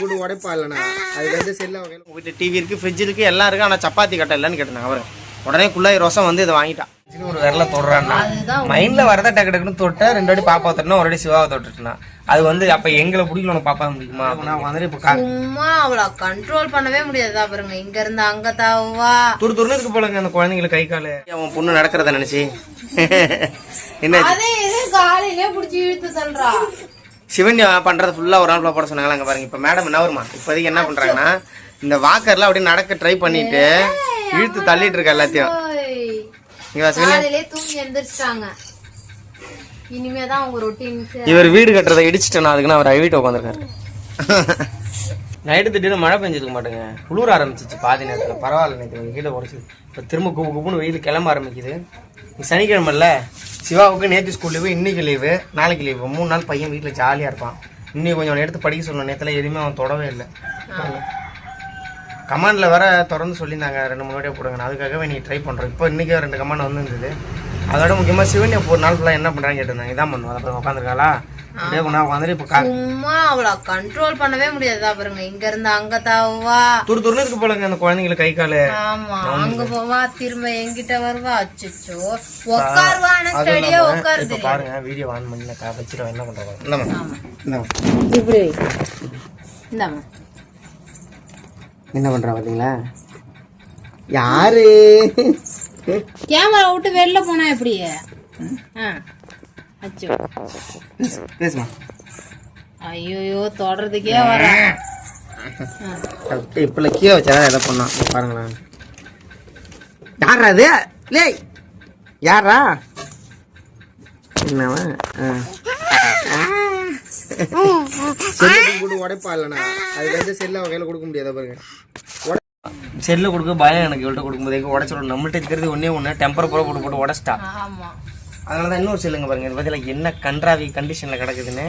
கூட உடைப்பா இல்லைண்ணா அதுக்கு வந்து செல்ல வகையில் உங்ககிட்ட டிவி இருக்கு ஃப்ரிட்ஜ் இருக்கு எல்லாம் இருக்கு ஆனால் சப்பாத்தி கட்டை இல்லைன்னு கேட்டாங்க அவர் உடனே குள்ளாய் ரோசம் வந்து இதை வாங்கிட்டான் ஒரு விரல தொடுறான்னா மைண்ட்ல வரத டக்கு டக்குன்னு தொட்ட 2 வாட்டி பாப்பா தொட்டா 1 வாட்டி சிவாவை தொட்டுட்டுனா அது வந்து அப்ப எங்களை பிடிக்கல உனக்கு பாப்பா முடியுமா நான் வந்து இப்ப சும்மா அவளை கண்ட்ரோல் பண்ணவே முடியாதா பாருங்க இங்க இருந்து அங்க தாவா துருன்னு இருக்கு போலங்க அந்த குழந்தைங்களை கை காலு அவன் பொண்ணு நடக்கிறத நினைச்சு என்ன காலையிலே புடிச்சு இழுத்து சொல்றா சிவன்யா பண்றது ஃபுல்லா ஒரு நாள் போட சொன்னாங்க அங்க பாருங்க இப்ப மேடம் என்ன வருமா இப்போதைக்கு என்ன பண்றாங்கன்னா இந்த வாக்கர்லாம் அப்படியே நடக்க ட்ரை பண்ணிட்டு இழுத்து தள்ளிட்டு இருக்க எல்லாத்தையும் தூங்கி எந்திரிச்சிட்டாங்க இனிமேதான் அவங்க ரொட்டீன் இவர் வீடு கட்டுறதை இடிச்சிட்டேன் அதுக்குன்னு அவர் வீட்டை உட்காந்துருக்காரு நைட்டு திடீர்னு மழை பெஞ்சிருக்க மாட்டேங்க குளிர ஆரம்பிச்சிச்சு பாதி நேரத்தில் பரவாயில்ல நேற்று கீழே உடச்சு இப்போ திரும்ப குப்புன்னு வெயில் கிளம்ப ஆரம்பிக்குது சனிக்கிழமைல சிவாவுக்கு நேற்று ஸ்கூல் லீவு இன்னைக்கு லீவு நாளைக்கு லீவு 3 நாள் பையன் வீட்டில் ஜாலியாக இருப்பான் இன்னும் கொஞ்சம் எடுத்து படிக்க சொல்லணும் நேரத்தில் எதுவுமே அவன் தொடவே இல்லை கமாண்டில் வேற தொடர்ந்து சொல்லியிருந்தாங்க 2-3 வாட்டியாக போடுங்க அதுக்காகவே நீ ட்ரை பண்ணுறோம் இப்போ இன்றைக்கி 2 கமாண்ட் வந்துருந்தது அதோட முக்கியமாக சிவன்யா ஒரு நாள் ஃபுல்லாக என்ன பண்ணுறாங்க கேட்டிருந்தாங்க இதான் பண்ணுவோம் அப்புறம் உட்காந்துருக்காளா அப்படியே உட்காந்துட்டு இப்போ சும்மா அவளை கண்ட்ரோல் பண்ணவே முடியாதா பாருங்க இங்க இருந்து அங்க தாவா துருன்னு இருக்கு போலங்க அந்த குழந்தைங்களை கை காலு ஆமா அங்க போவா திரும்ப எங்கிட்ட வருவா அச்சோ உட்காருவா ஸ்டடியா உட்காருது பாருங்க வீடியோ ஆன் பண்ணி நான் வச்சிருவேன் என்ன பண்றாங்க இப்படி இந்தாமா என்ன பண்றா பாத்தீங்களா யாரு கேமரா விட்டு வெளில போனா எப்படி அச்சோ பேசுமா ஐயோ தொடறதுக்கே வர இப்ப கீழே வச்சா எதை பண்ணா பாருங்களேன் யாரா அது லே யாரா என்னவா கூட உடைப்பா இல்லைண்ணா அதுக்கு வந்து செல்ல வகையில கொடுக்க முடியாத பாருங்க செல்லு கொடுக்க பயம் எனக்கு இவள்கிட்ட கொடுக்கும்போது உடச்சிடும் நம்மள்ட்ட இருக்கிறது ஒண்ணு டெம்பர் போல போட்டு உடச்சிட்டா அதனாலதான் இன்னொரு செல்லுங்க பாருங்க இது பத்தில என்ன கன்றாவி கண்டிஷன்ல கிடக்குதுன்னு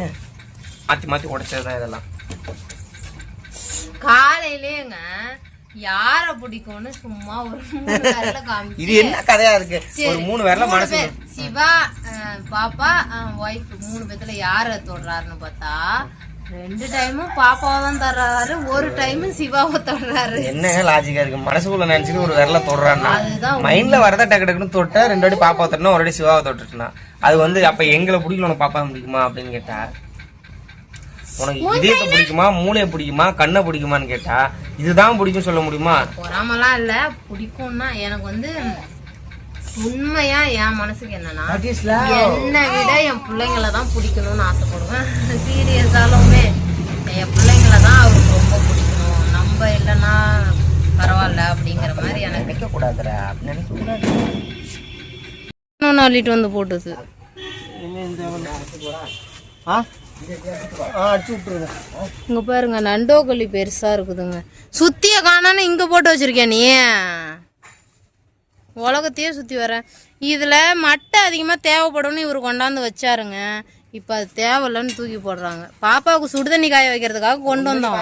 மாத்தி உடைச்சதுதான் இதெல்லாம் காலையிலேங்க யார பிடிக்கும்னு சும்மா ஒரு 3 விரல காமிச்சு இது என்ன கதையா இருக்கு ஒரு 3 விரல மனசு சிவா பாப்பா ஒய்ஃப் 3 பேத்துல யார தொடுறாருன்னு பார்த்தா 2 டைமும் பாப்பாவை தான் தர்றாரு 1 டைமும் சிவாவை தொடுறாரு என்ன லாஜிக்கா இருக்கு மனசுக்குள்ள நினைச்சுட்டு ஒரு விரல தொடுறான்னா மைண்ட்ல வரத டக்கு டக்குன்னு தொட்ட 2 வாட்டி பாப்பா தொட்டா 1 வாட்டி சிவாவை தொட்டுட்டுனா அது வந்து அப்ப எங்களை பிடிக்கல உனக்கு பாப்பா பிடிக்குமா அப்படின்னு கேட்டா உனக்கு இதயத்தை பிடிக்குமா மூளையை பிடிக்குமா கண்ணை பிடிக்குமான்னு கேட்டா இதுதான் பிடிக்கும் சொல்ல முடியுமா பொறாமலாம் இல்ல பிடிக்கும்னா எனக்கு வந்து உண்மையா என் மனசுக்கு என்னன்னா என்னை விட என் பிள்ளைங்களை தான் பிடிக்கணும்னு ஆசைப்படுவேன் சீரியஸாலுமே என் பிள்ளைங்களை தான் அவருக்கு ரொம்ப பிடிக்கணும் நம்ம இல்லைன்னா பரவாயில்ல அப்படிங்கிற மாதிரி எனக்கு நினைக்க கூடாதுரா நினைக்க கூடாது அள்ளிட்டு வந்து போட்டுது இங்க பாருங்க நண்டோக்கல்லி பெருசா இருக்குதுங்க சுத்திய காணான்னு இங்க போட்டு வச்சிருக்கேன் நீ உலகத்தையே சுத்தி வரேன் இதுல மட்டை அதிகமா தேவைப்படும்னு இவரு கொண்டாந்து வச்சாருங்க இப்ப அது தேவையில்லன்னு தூக்கி போடுறாங்க பாப்பாவுக்கு சுடுதண்ணி காய வைக்கிறதுக்காக கொண்டு வந்தோம்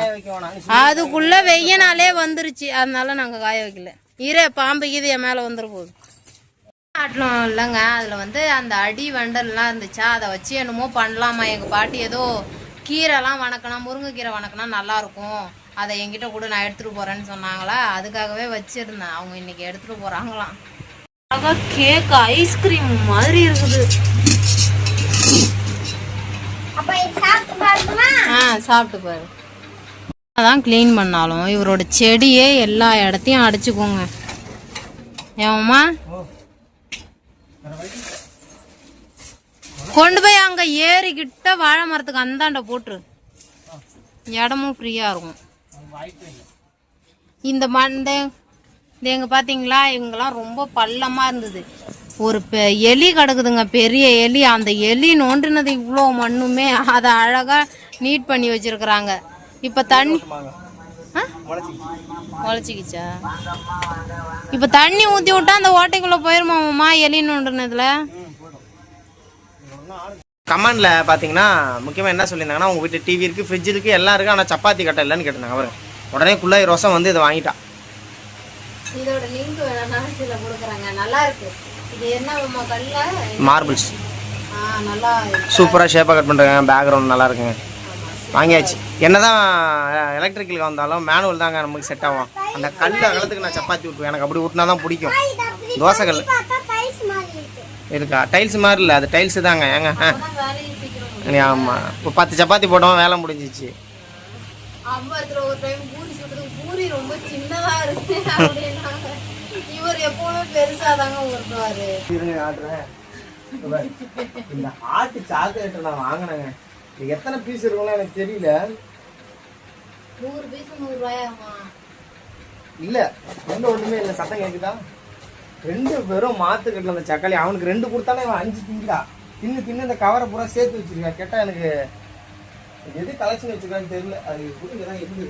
அதுக்குள்ள வெய்ய நாளே வந்துருச்சு அதனால நாங்க காய வைக்கல பாம்பு கீது என் மேல வந்துட போகுது ஆட்டலும் இல்லைங்க அதில் வந்து அந்த அடி வண்டல்லாம் இருந்துச்சா அதை வச்சு என்னமோ பண்ணலாமா எங்கள் பாட்டி ஏதோ கீரைலாம் வணக்கணும் முருங்கைக்கீரை வணக்கினா நல்லாயிருக்கும் அதை என்கிட்ட கூட நான் எடுத்துகிட்டு போகிறேன்னு சொன்னாங்களா அதுக்காகவே வச்சுருந்தேன் அவங்க இன்னைக்கு எடுத்துகிட்டு போகிறாங்களாம் அழகாக கேக் ஐஸ்கிரீம் மாதிரி இருக்குது சாப்பிட்டு பாரு அதான் க்ளீன் பண்ணாலும் இவரோட செடியே எல்லா இடத்தையும் அடிச்சுக்கோங்க ஏமா கொண்டு போய் அங்க ஏறிக்கிட்ட வாழை மரத்துக்கு அந்தாண்ட போட்டுரு இடமும் ஃப்ரீயா இருக்கும் இந்த மண்டை எங்க பாத்தீங்களா இவங்கெல்லாம் ரொம்ப பள்ளமா இருந்தது ஒரு எலி கிடக்குதுங்க பெரிய எலி அந்த எலி நோண்டினது இவ்வளோ மண்ணுமே அதை அழகா நீட் பண்ணி வச்சிருக்கிறாங்க இப்ப தண்ணி உழைச்சிக்கிச்சா இப்ப தண்ணி ஊத்தி விட்டா அந்த ஓட்டைக்குள்ள போயிருமாமா எலி நோண்டினதுல கமாண்ட்ல பாத்தீங்கன்னா முக்கியமா என்ன சொல்லியிருந்தாங்கன்னா உங்க வீட்டுல டிவி இருக்கு ஃப்ரிட்ஜ் இருக்கு எல்லாம் இருக்கு ஆனா சப்பாத்தி கட்டை இல்லைன்னு கேட்டாங்க அவரு உடனே குள்ளாய் ரோசம் வந்து இதை வாங்கிட்டா இதோட லிங்க் வேணா கீழே கொடுக்குறாங்க நல்லா இருக்கு இது என்ன கல்ல மார்பிள்ஸ் நல்லா சூப்பராக ஷேப்பாக கட் பண்ணுறேங்க. பேக்ரவுண்ட் நல்லா இருக்குங்க. வாங்கியாச்சு. என்னதான் எலக்ட்ரிக்கலுக்கு வந்தாலும் மேனுவல் தாங்க நமக்கு செட் ஆகும். அந்த கல் அகலத்துக்கு நான் சப்பாத்தி விட்டுருவேன். எனக்கு அப்படி ஊட்டினா தான் பிடிக்கும். தோசை கல் இருக்கா? டைல்ஸ் மாதிரி இல்லை, அது டைல்ஸு தாங்க. ஏங்க ஆமாம், இப்போ 10 சப்பாத்தி போட்டோம், வேலை முடிஞ்சிச்சு. ஒரு டைம் பூரி சுடுறதுக்கு பூரி ரொம்ப சின்னதா இருக்கு அப்படின்னாங்க. இவர் எப்பவுமே பெருசாதாங்க உருட்டுவாரு. இந்த ஆட்டு சாக்லேட் நான் வாங்கினேங்க. இது எத்தனை பீஸ் இருக்கும்னு எனக்கு தெரியல. 100 பீஸ் 100 ரூபாயாமா? இல்ல, எந்த ஒண்ணுமே இல்லை. சத்தம் கேக்குதா? 2 பேரும் மாத்துக்கட்டல அந்த சக்காளி. அவனுக்கு 2 கொடுத்தானே இவன் 5 திங்கா. தின்னு இந்த கவரை பூரா சேர்த்து வச்சிருக்கா. கேட்டா எனக்கு எது கலெக்ஷன் வச்சிருக்கான்னு தெரியல. அது தான் எப்படி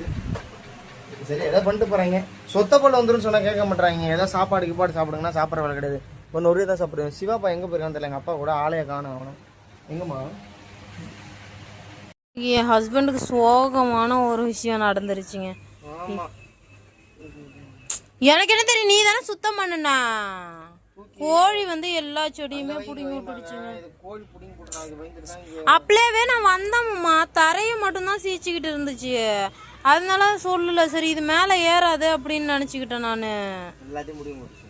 சரி எதாவது பண்ணிட்டு போறாங்க. சொத்த பள்ள வந்துடும் சொன்னா கேட்க மாட்டாங்க. ஏதாவது சாப்பாடு கிப்பாடு சாப்பிடுங்கன்னா சாப்பிட்ற வேலை கிடையாது. ஒன்று ஒரு தான் சாப்பிடுவேன். சிவாப்பா எங்கே போயிருக்கான்னு தெரியல. எங்கள் அப்பா கூட ஆளைய காணும். அவனும் எங்கம்மா? என் ஹஸ்பண்டுக்கு சோகமான ஒரு விஷயம் நடந்துருச்சுங்க. எனக்கு என்ன தெரியும், நீ தானே சுத்தம் பண்ணுனா. கோழி வந்து எல்லா செடியுமே புடிங்கி விட்டுடுச்சுங்க. அப்படியே நான் வந்தோம்மா, தரையை மட்டும்தான் சீச்சிக்கிட்டு இருந்துச்சு. அதனால சொல்லல. சரி இது மேலே ஏறாது அப்படின்னு நினச்சிக்கிட்டேன் நான். எல்லாத்தையும் முடியும்.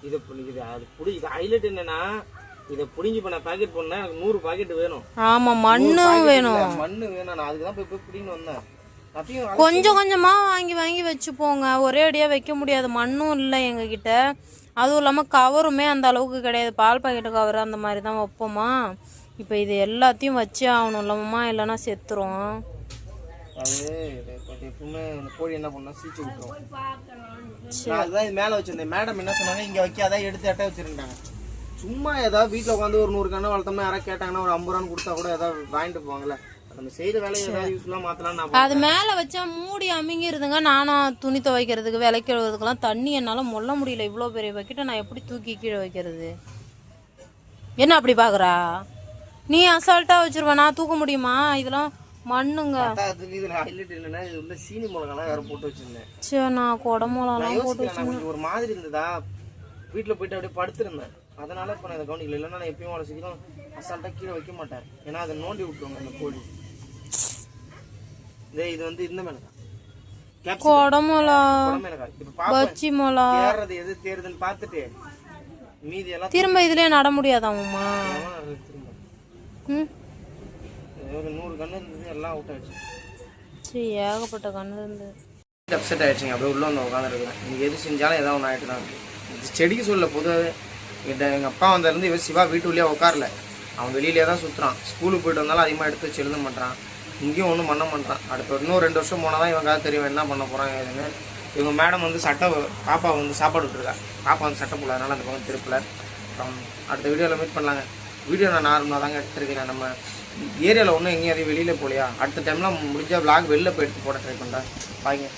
இது ஹைலைட் என்னன்னா, இதை புடிங்கி இப்ப நான் பாக்கெட் போனா எனக்கு 100 பாக்கெட் வேணும். ஆமா, மண்ணும் வேணும். மண்ணு வேணும். நான் அதுக்கு தான் போய் பிடிங்கி வந்தேன். கொஞ்சம் கொஞ்சமா வாங்கி வாங்கி வச்சுப்போங்க. ஒரே அடியா வைக்க முடியாது. மண்ணும் இல்லை எங்க கிட்ட. அதுவும் இல்லாம கவருமே அந்த அளவுக்கு கிடையாது. பால் பாக்கெட்டு கவர் அந்த மாதிரி தான் வைப்போமா. இப்போ இது எல்லாத்தையும் வச்சே ஆகணும் இல்லம்மா, இல்லைன்னா செத்துரும். அது எப்பவுமே கோழி என்ன பண்ணா சீச்சு விட்டுரும். அதுதான் இது மேலே வச்சிருந்தேன். மேடம் என்ன சொன்னாங்க, இங்கே வைக்க அதான் எடுத்து அட்டை வச்சிருந்தாங்க. சும்மா ஏதாவது வீட்டில் உட்காந்து ஒரு 100 கண்ணை வளர்த்தோம்னா யாராவது கேட்டாங்கன்னா ஒரு 50 ரூபான்னு கொடுத்தா கூட ஏதாவது வாங்கிட்டு போவாங்கல்ல. நம்ம செய்யற வேலையை ஏதாவது யூஸ்ஃபுல்லாக மாற்றலாம். அது மேலே வச்சா மூடி அமுங்கிருதுங்க. நானும் துணி துவைக்கிறதுக்கு விலைக்கிறதுக்கெல்லாம் தண்ணி என்னால் மொல்ல முடியல. இவ்வளோ பெரிய பக்கெட்டை நான் எப்படி தூக்கி கீழே வைக்கிறது? என்ன அப்படி பார்க்குறா? நீ அசால்ட்டாக வச்சிருவ, நான் தூக்க முடியுமா? இதெல்லாம் மண்ணுங்க. சீனி மிளகாலாம் வேற போட்டு வச்சிருந்தேன். சரி, நான் கொடை மிளகாலாம் போட்டு வச்சிருந்தேன். ஒரு மாதிரி இருந்ததா, வீட்டில் போயிட்டு அப்படியே படுத்திருந்தேன். அதனால இப்போ நான் இதை கவனிக்கல. இல்லைன்னா நான் எப்பயும் அவ்வளோ சீக்கிரம் அசால்ட்டாக கீழே வைக்க மாட்டேன். ஏன்னா அதை நோண்டி விட்டுருவாங்க அந்த கோழி. இது வந்து இந்த மிளகா, கொடை மிளகா, பச்சி மிளகா தேர்றது எது தேர்றதுன்னு பார்த்துட்டு மீதி எல்லாம் திரும்ப இதுலயே நட முடியாதாம்மா? ஒரு 100 கண்ணு இருந்தது, எல்லாம் அவுட் ஆயிடுச்சு. சரி, ஏகப்பட்ட கண்ணு இருந்தது. அப்செட் ஆயிடுச்சுங்க. அப்படியே உள்ள வந்து உட்காந்துருக்குறேன். இன்னைக்கு எது செஞ்சாலும் ஏதாவது ஒன்று ஆகிட்டு தான். செடிக்கு சொல்ல பொதுவாகவே எங்கள் அப்பா வந்ததுலேருந்து இவன் சிவா வீட்டுக்குள்ளேயே உட்காரல. அவன் வெளியிலே தான் சுற்றுறான். ஸ்கூலுக்கு போயிட்டு வந்தாலும் அதிகமாக எடுத்து வச்சு எழுத மாட்டான். இங்கேயும் ஒன்றும் பண்ண மாட்டான். அடுத்த இன்னும் 2 வருஷம் போனால் தான் இவன் தெரியும் என்ன பண்ண போகிறான் ஏதுன்னு. இவங்க மேடம் வந்து பாப்பா வந்து சாப்பாடு விட்டுருக்கா. பாப்பா வந்து சட்டை போல, அதனால் அந்த பக்கம் திருப்பல. அப்புறம் அடுத்த வீடியோவில் மீட் பண்ணலாங்க. வீடியோ நான் நார்மலாக தாங்க எடுத்துருக்கேன். நம்ம ஏரியாவில் ஒன்றும் எங்கேயும் வெளியில் போகலையா. அடுத்த டைம்லாம் முடிஞ்சால் விளாக் வெளில போய் எடுத்து போட ட்ரை பண்ணுறேன். பாய்ங்க.